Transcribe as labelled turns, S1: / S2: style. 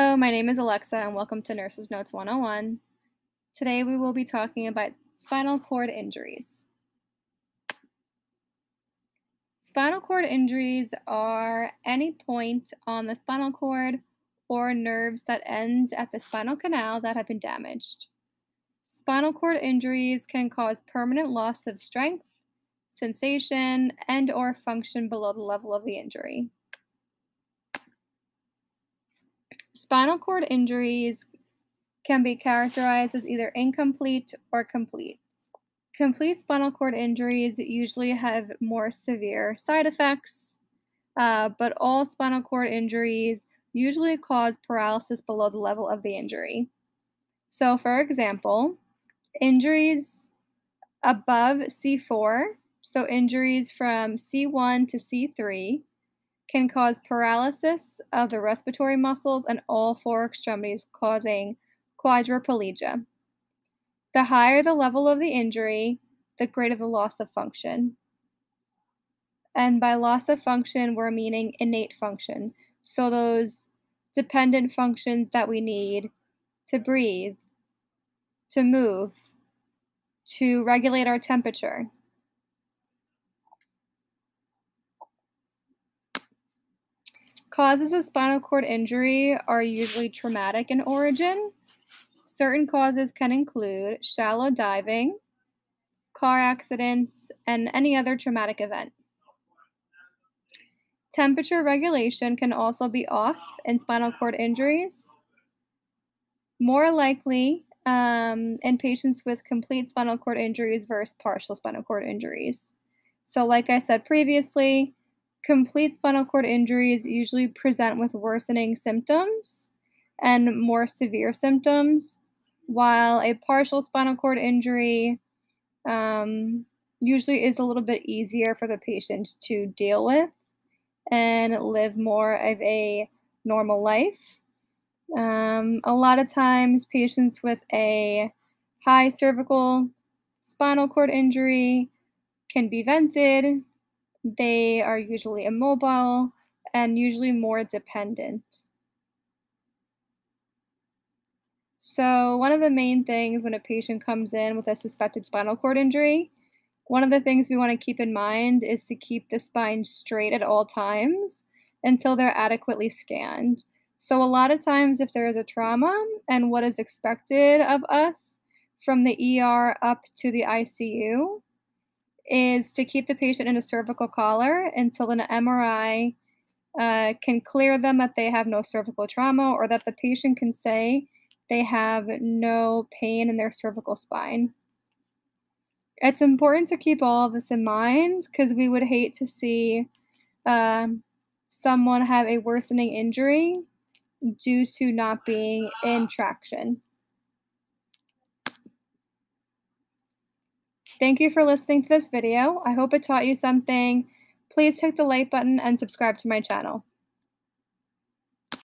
S1: Hello, my name is Alexa and welcome to Nurses Notes 101. Today we will be talking about spinal cord injuries. Spinal cord injuries are any point on the spinal cord or nerves that end at the spinal canal that have been damaged. Spinal cord injuries can cause permanent loss of strength, sensation, and/or function below the level of the injury. Spinal cord injuries can be characterized as either incomplete or complete. Complete spinal cord injuries usually have more severe side effects, but all spinal cord injuries usually cause paralysis below the level of the injury. So, for example, injuries above C4, so injuries from C1 to C3, can cause paralysis of the respiratory muscles and all four extremities, causing quadriplegia. The higher the level of the injury, the greater the loss of function. And by loss of function, we're meaning innate function. So those dependent functions that we need to breathe, to move, to regulate our temperature. Causes of spinal cord injury are usually traumatic in origin. Certain causes can include shallow diving, car accidents, and any other traumatic event. Temperature regulation can also be off in spinal cord injuries. More likely in patients with complete spinal cord injuries versus partial spinal cord injuries. So like I said previously, complete spinal cord injuries usually present with worsening symptoms and more severe symptoms, while a partial spinal cord injury usually is a little bit easier for the patient to deal with and live more of a normal life. A lot of times, patients with a high cervical spinal cord injury can be vented. They are usually immobile and usually more dependent. So one of the main things when a patient comes in with a suspected spinal cord injury, one of the things we want to keep in mind is to keep the spine straight at all times until they're adequately scanned. So a lot of times if there is a trauma and what is expected of us from the ER up to the ICU is to keep the patient in a cervical collar until an MRI can clear them that they have no cervical trauma or that the patient can say they have no pain in their cervical spine. It's important to keep all of this in mind because we would hate to see someone have a worsening injury due to not being in traction. Thank you for listening to this video. I hope it taught you something. Please click the like button and subscribe to my channel.